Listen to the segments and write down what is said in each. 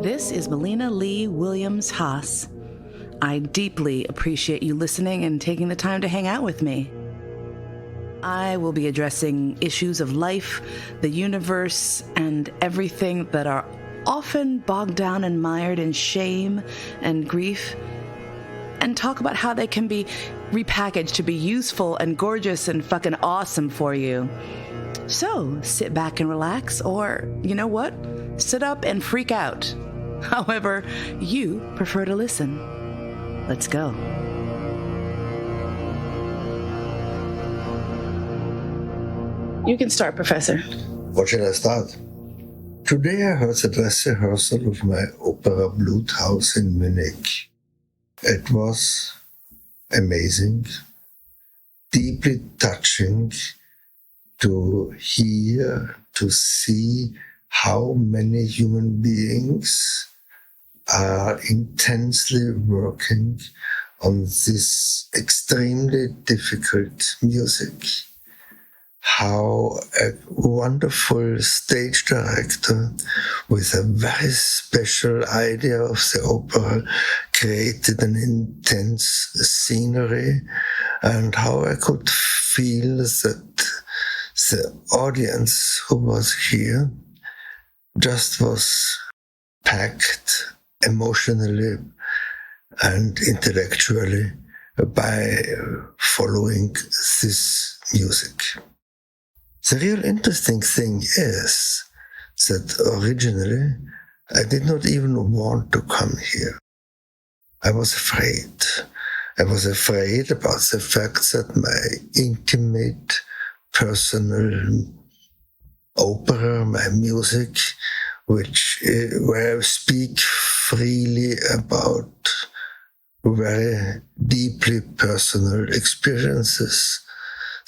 This is Melina Lee Williams-Haas. I deeply appreciate you listening and taking the time to hang out with me. I will be addressing issues of life, the universe, and everything that are often bogged down and mired in shame and grief, and talk about how they can be repackaged to be useful and gorgeous and fucking awesome for you. So sit back and relax, or you know what? Sit up and freak out. However you prefer to listen. Let's go. You can start, Professor. What shall I start? Today I heard the dress rehearsal of my opera Bluthaus in Munich. It was amazing, deeply touching to hear, to see how many human beings are intensely working on this extremely difficult music. How a wonderful stage director with a very special idea of the opera created an intense scenery, and how I could feel that the audience who was here just was packed emotionally and intellectually by following this music. The real interesting thing is that originally I did not even want to come here. I was afraid. I was afraid about the fact that my intimate, personal opera, my music, where I speak freely about very deeply personal experiences,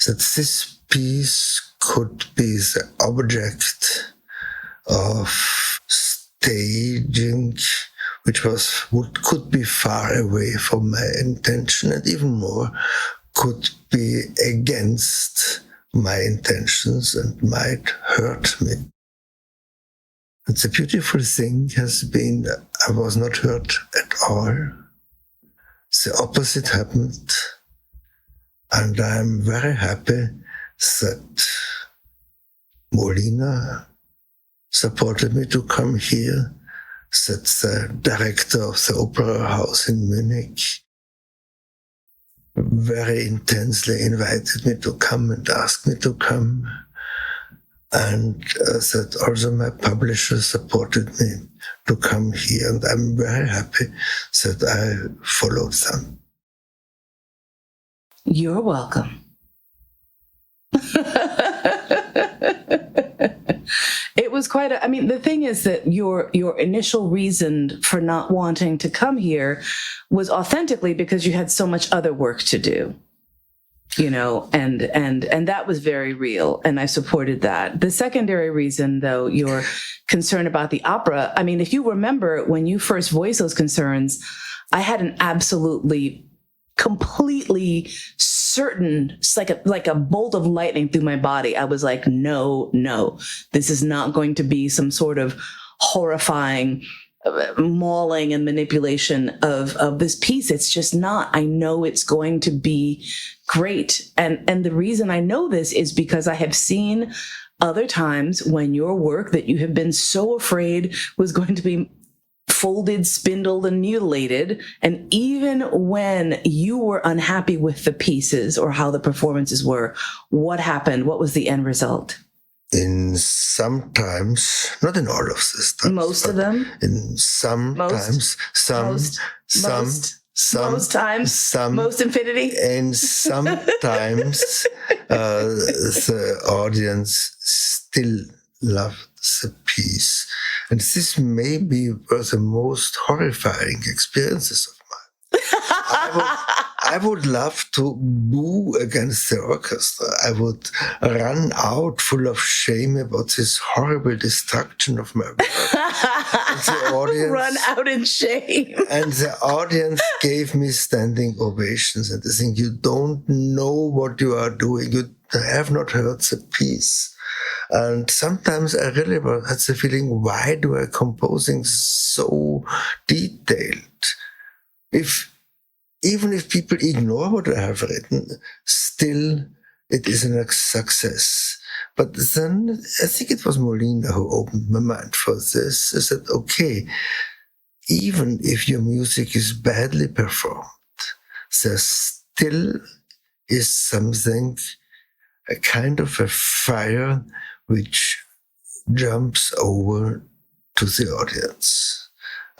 that this piece could be the object of staging, which could be far away from my intention, and even more could be against my intentions and might hurt me. And the beautiful thing has been that I was not hurt at all. The opposite happened, and I'm very happy that Molina supported me to come here, that the director of the Opera House in Munich very intensely invited me to come and asked me to come, and that also my publisher supported me to come here, and I'm very happy that I followed them. You're welcome. It was quite the thing is that your initial reason for not wanting to come here was authentically because you had so much other work to do, you know, and that was very real, and I supported that. The secondary reason, though, your concern about the opera, if you remember when you first voiced those concerns, I had an absolutely completely certain, it's like a bolt of lightning through my body. I was like, no, this is not going to be some sort of horrifying mauling and manipulation of this piece. It's just not. I know it's going to be great. And the reason I know this is because I have seen other times when your work that you have been so afraid was going to be folded, spindled, and mutilated. And even when you were unhappy with the pieces or how the performances were, what happened? What was the end result? In sometimes, not in all of this times. Most of them? In some times, most infinity? And sometimes the audience still loved the piece. And this maybe were the most horrifying experiences of mine. I would love to boo against the orchestra. I would run out full of shame about this horrible destruction of my work. And the audience, run out in shame. And the audience gave me standing ovations. And they think, you don't know what you are doing. You have not heard the piece. And sometimes I really had the feeling, why do I composing so detailed? Even if people ignore what I have written, still it is a success. But then I think it was Molina who opened my mind for this. I said, okay, even if your music is badly performed, there still is something, a kind of a fire which jumps over to the audience.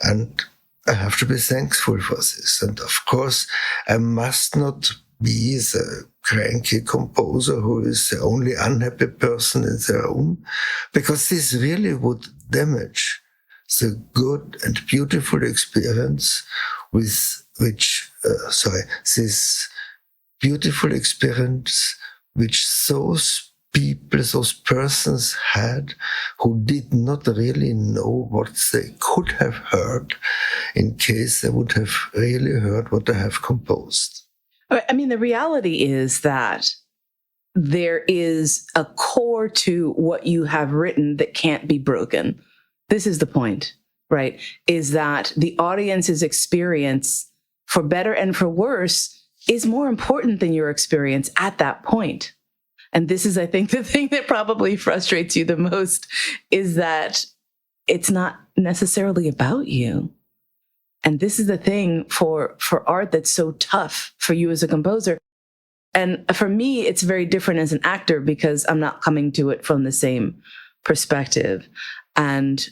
And I have to be thankful for this. And of course, I must not be the cranky composer who is the only unhappy person in the room, because this really would damage the good and beautiful experience with which, this beautiful experience which those people, those persons had who did not really know what they could have heard in case they would have really heard what I have composed. I mean, the reality is that there is a core to what you have written that can't be broken. This is the point, right? Is that the audience's experience, for better and for worse, is more important than your experience at that point. And this is, I think, the thing that probably frustrates you the most, is that it's not necessarily about you. And this is the thing for art that's so tough for you as a composer. And for me, it's very different as an actor because I'm not coming to it from the same perspective. And,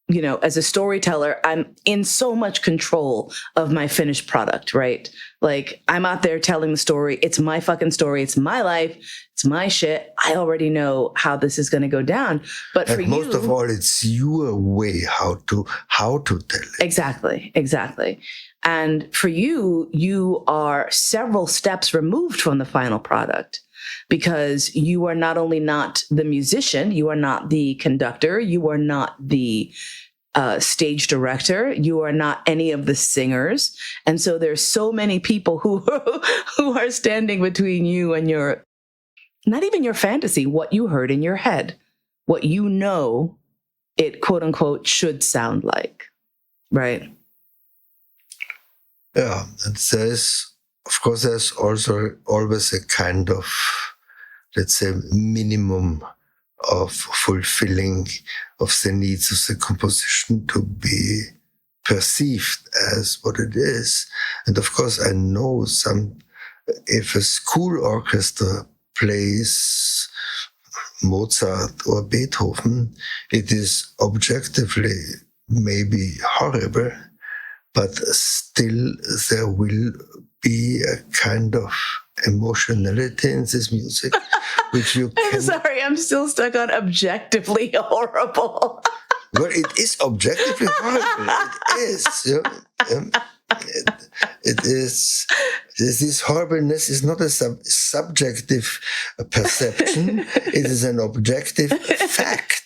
you know, as a storyteller, I'm in so much control of my finished product, right? Like, I'm out there telling the story. It's my fucking story. It's my life. It's my shit. I already know how this is going to go down. But for you, most of all, it's your way how to tell it. Exactly. And for you, you are several steps removed from the final product, because you are not only not the musician, you are not the conductor, you are not the stage director, you are not any of the singers. And so there's so many people who are standing between you and your, not even your fantasy, what you heard in your head, what you know it, quote unquote, should sound like, right? Yeah, and there's also always a kind of, let's say, minimum of fulfilling of the needs of the composition to be perceived as what it is. And of course, I know if a school orchestra plays Mozart or Beethoven, it is objectively maybe horrible, but still there will be a kind of emotionality in this music, which you can... I'm sorry, I'm still stuck on objectively horrible. Well, it is objectively horrible. It is. It is. This horribleness is not a subjective perception. It is an objective fact.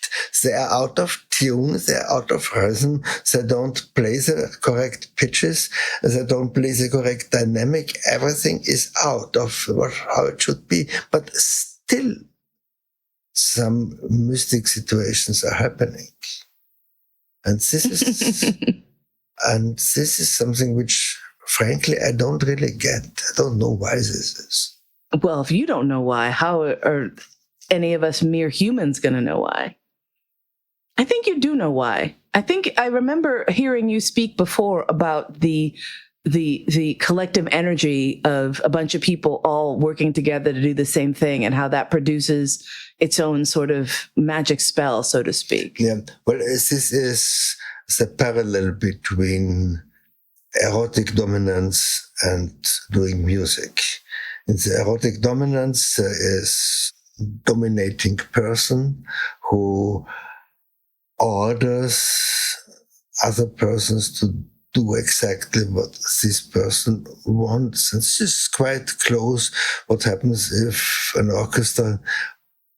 They are out of tune, they are out of rhythm, they don't play the correct pitches, they don't play the correct dynamic. Everything is out of how it should be. But still, some mystic situations are happening. And this is something which, frankly, I don't really get. I don't know why this is. Well, if you don't know why, how are any of us mere humans going to know why? I think you do know why. I think I remember hearing you speak before about the collective energy of a bunch of people all working together to do the same thing, and how that produces its own sort of magic spell, so to speak. Yeah. Well, this is the parallel between erotic dominance and doing music. In the erotic dominance, there is dominating person who orders other persons to do exactly what this person wants. And this is quite close what happens if an orchestra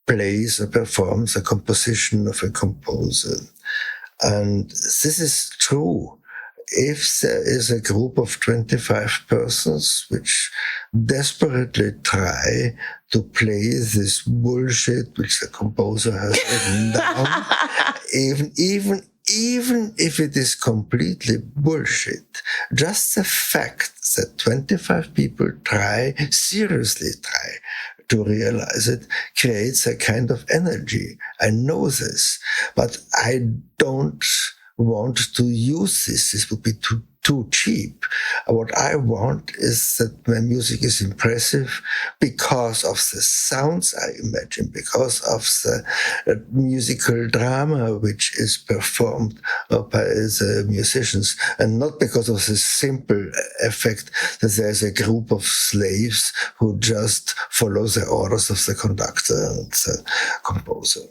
plays or performs a composition of a composer. And this is true if there is a group of 25 persons which desperately try to play this bullshit which the composer has written down, even if it is completely bullshit, just the fact that 25 people seriously try to realize it, creates a kind of energy. I know this, but I don't want to use this. This would be too cheap. What I want is that my music is impressive because of the sounds I imagine, because of the musical drama which is performed by the musicians, and not because of the simple effect that there's a group of slaves who just follow the orders of the conductor and the composer.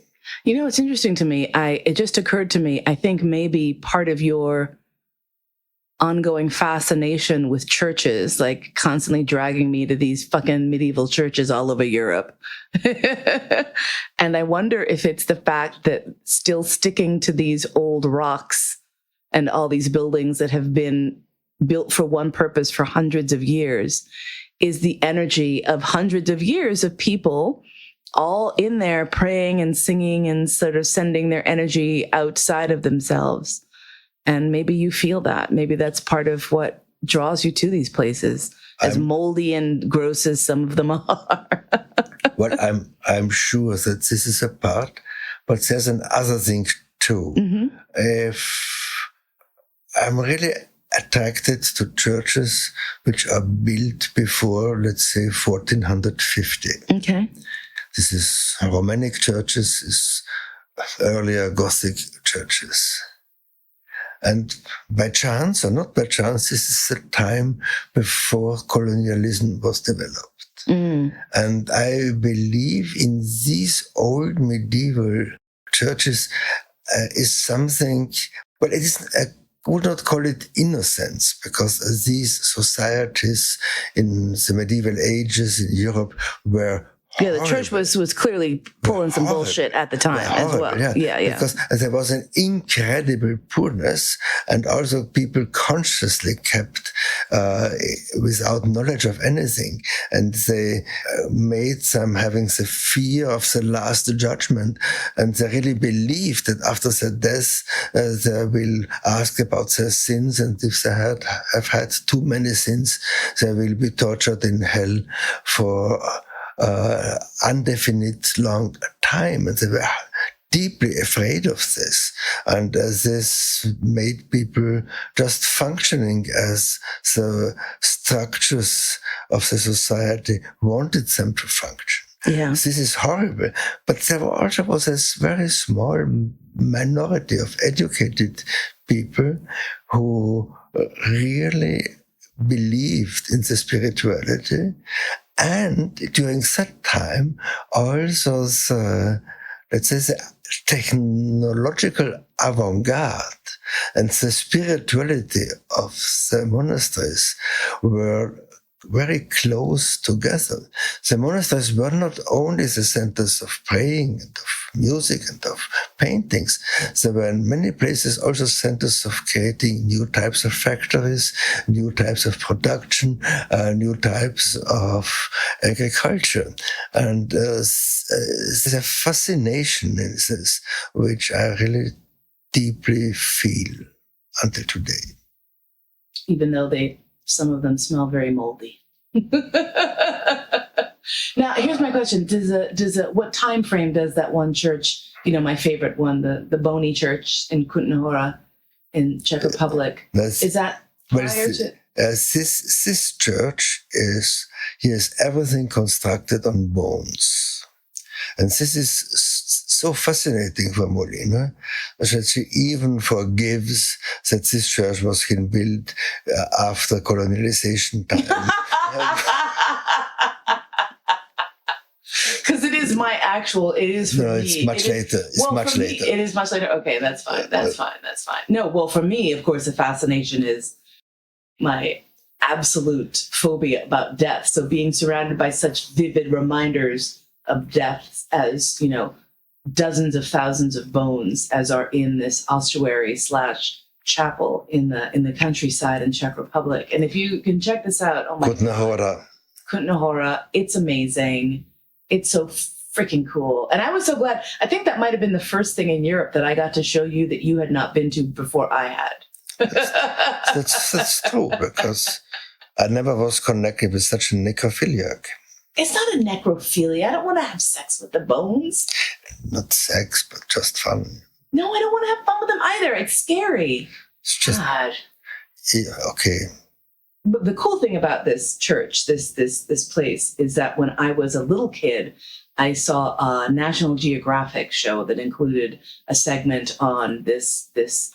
You know, it's interesting to me. It just occurred to me, I think maybe part of your ongoing fascination with churches, like constantly dragging me to these fucking medieval churches all over Europe. And I wonder if it's the fact that still sticking to these old rocks and all these buildings that have been built for one purpose for hundreds of years is the energy of hundreds of years of people all in there praying and singing and sort of sending their energy outside of themselves. And maybe you feel that. Maybe that's part of what draws you to these places, as moldy and gross as some of them are. Well, I'm sure that this is a part, but there's another thing too. Mm-hmm. If I'm really attracted to churches which are built before, let's say, 1450. Okay. This is Romanic churches, is earlier Gothic churches. And by chance, or not by chance, this is the time before colonialism was developed. Mm. And I believe in these old medieval churches is something, well, it is, I would not call it innocence, because these societies in the medieval ages in Europe were yeah, the church was clearly pulling some bullshit at the time as well. Yeah. Because there was an incredible poorness, and also people consciously kept without knowledge of anything, and they made them having the fear of the last judgment, and they really believed that after their death they will ask about their sins, and if they have had too many sins, they will be tortured in hell for undefinite long time, and they were deeply afraid of this, and this made people just functioning as the structures of the society wanted them to function. Yeah. This is horrible, but there also was this very small minority of educated people who really believed in the spirituality. And during that time, also the, let's say, the technological avant-garde and the spirituality of the monasteries were very close together. The monasteries were not only the centers of praying and of music and of paintings. There were in many places also centers of creating new types of factories, new types of production, new types of agriculture. And there's a fascination in this, which I really deeply feel until today. Even though some of them smell very moldy. Now, here's my question. What time frame does that one church, my favorite one, the Bony Church in Kutná-Hora in Czech Republic, is that prior to? This church he has everything constructed on bones. And this is so fascinating for Molina that she even forgives that this church was built after colonialization time. Because it is for me. It's much later. It is much later. Okay, that's fine. That's fine. No, well, for me, of course, the fascination is my absolute phobia about death. So being surrounded by such vivid reminders of death as, dozens of thousands of bones as are in this ossuary / chapel in the countryside in Czech Republic. And if you can check this out, oh my God, Kutná, it's amazing. It's so freaking cool. And I was so glad. I think that might have been the first thing in Europe that I got to show you that you had not been to before I had. That's true, because I never was connected with such a necrophiliac. It's not a necrophilia. I don't want to have sex with the bones. Not sex, but just fun. No, I don't want to have fun with them either. It's scary. It's just, God. Yeah, okay. But the cool thing about this church, this place, is that when I was a little kid, I saw a National Geographic show that included a segment on this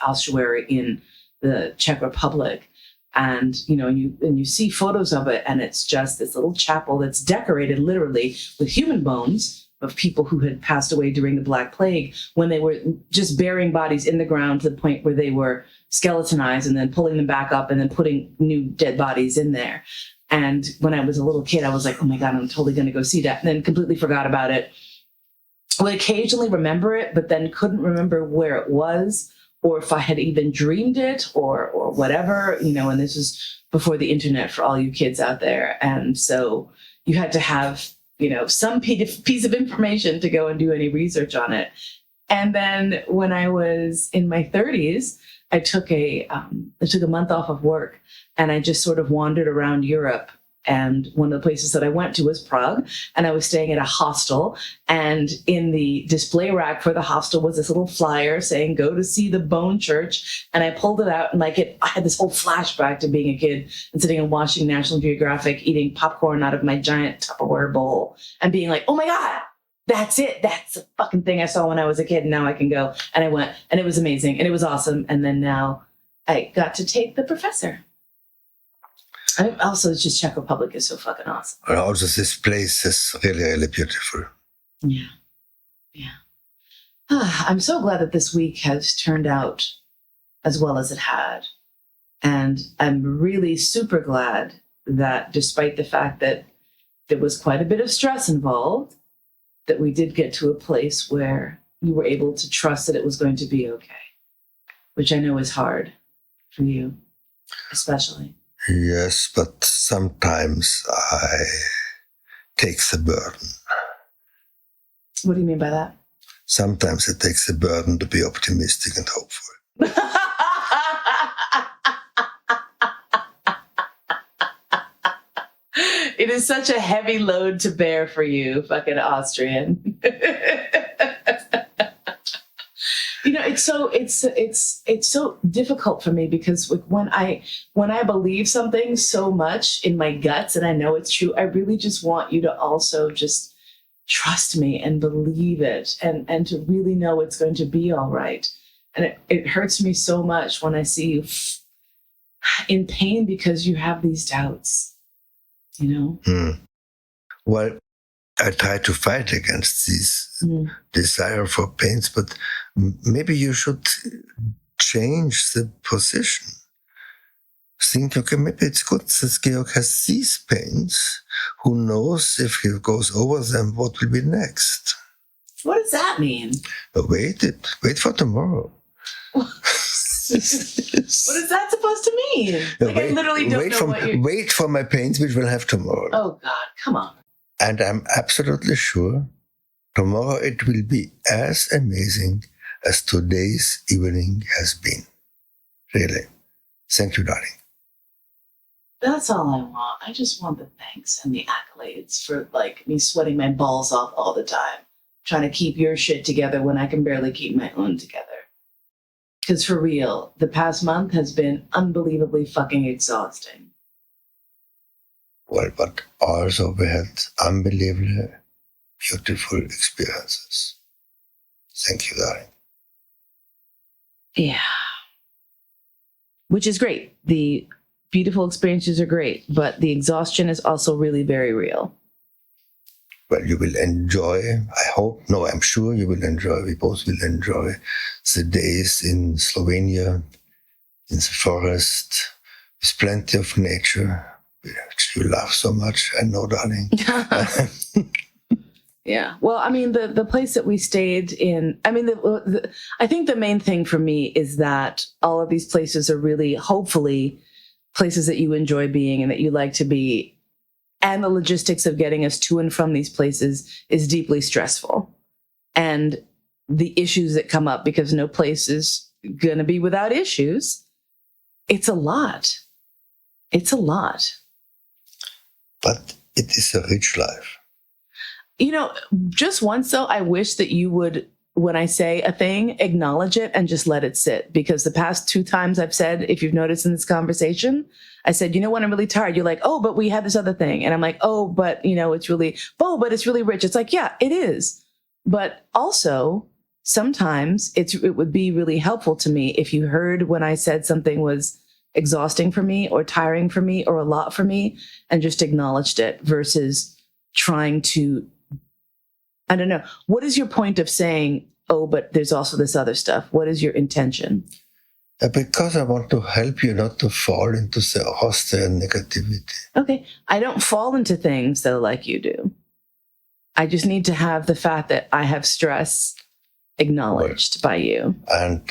ossuary in the Czech Republic. And, you know, you see photos of it, and it's just this little chapel that's decorated literally with human bones of people who had passed away during the Black Plague, when they were just burying bodies in the ground to the point where they were skeletonized and then pulling them back up and then putting new dead bodies in there. And when I was a little kid, I was like, oh my God, I'm totally going to go see that. And then completely forgot about it. I would occasionally remember it, but then couldn't remember where it was, or if I had even dreamed it, or whatever, you know. And this was before the internet for all you kids out there. And so you had to have, you know, some piece of information to go and do any research on it. And then when I was in my 30s, I took a month off of work, and I just sort of wandered around Europe. And one of the places that I went to was Prague, and I was staying at a hostel. And in the display rack for the hostel was this little flyer saying, "Go to see the Bone Church." And I pulled it out, and I had this whole flashback to being a kid and sitting and watching National Geographic, eating popcorn out of my giant Tupperware bowl, and being like, "Oh my God, that's it. That's the fucking thing I saw when I was a kid. And now I can go." And I went, and it was amazing, and it was awesome. And then now I got to take the professor. Also, it's just Czech Republic is so fucking awesome. And also, this place is really, really beautiful. Yeah. I'm so glad that this week has turned out as well as it had. And I'm really super glad that despite the fact that there was quite a bit of stress involved, that we did get to a place where you were able to trust that it was going to be okay, which I know is hard for you, especially. Yes, but sometimes I take the burden. What do you mean by that? Sometimes it takes the burden to be optimistic and hopeful. It is such a heavy load to bear for you, fucking Austrian. You know, it's so difficult for me, because when I believe something so much in my guts and I know it's true, I really just want you to also just trust me and believe it, and to really know it's going to be all right. And it hurts me so much when I see you in pain because you have these doubts, you know? Well, I try to fight against this desire for pains, but maybe you should change the position. Think, okay, maybe it's good that Georg has these pains. Who knows if he goes over them, what will be next? What does that mean? Wait for tomorrow. What is that supposed to mean? Like, I literally don't know what you're... Wait for my pains, which we'll have tomorrow. Oh, God, come on. And I'm absolutely sure tomorrow it will be as amazing as today's evening has been. Really. Thank you, darling. That's all I want. I just want the thanks and the accolades for, like, me sweating my balls off all the time, trying to keep your shit together when I can barely keep my own together. Because for real, the past month has been unbelievably fucking exhausting. Well, but also we had unbelievably beautiful experiences. Thank you, darling. Yeah. Which is great. The beautiful experiences are great, but the exhaustion is also really very real. Well, you will enjoy, I'm sure you will enjoy, we both will enjoy the days in Slovenia, in the forest, with plenty of nature, which you love so much, I know, darling. Yeah. Well, I mean, the place that we stayed in, I mean, I think the main thing for me is that all of these places are really, hopefully, places that you enjoy being and that you like to be. And the logistics of getting us to and from these places is deeply stressful. And the issues that come up, because no place is going to be without issues, it's a lot. It's a lot. But it is a rich life. You know, just once though, I wish that you would, when I say a thing, acknowledge it and just let it sit. Because the past 2 times I've said, if you've noticed in this conversation, I said, you know what, I'm really tired. You're like, oh, but we had this other thing. And I'm like, oh, but you know, it's really rich. It's like, yeah, it is. But also sometimes it would be really helpful to me if you heard when I said something was exhausting for me or tiring for me or a lot for me and just acknowledged it versus trying to, I don't know. What is your point of saying, oh, but there's also this other stuff? What is your intention? Because I want to help you not to fall into the Austrian negativity. Okay. I don't fall into things that are like you do. I just need to have the fact that I have stress acknowledged by you. And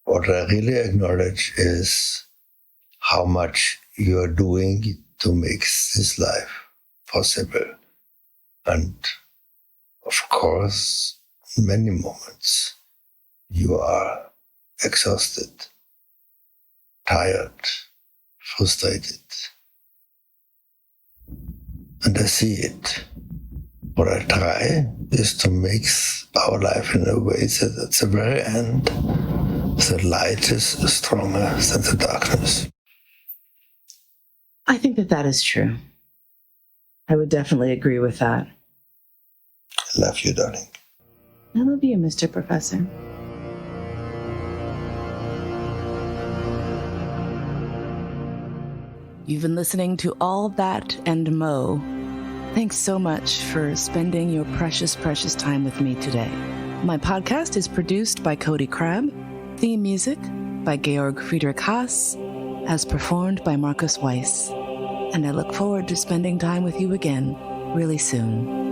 what I really acknowledge is how much you are doing to make this life possible. And of course, in many moments, you are exhausted, tired, frustrated. And I see it. What I try is to make our life in a way that at the very end, the light is stronger than the darkness. I think that is true. I would definitely agree with that. I love you, darling. I love you, Mr. Professor. You've been listening to All That and Mo. Thanks so much for spending your precious, precious time with me today. My podcast is produced by Cody Crabb. Theme music by Georg Friedrich Haas, as performed by Marcus Weiss. And I look forward to spending time with you again really soon.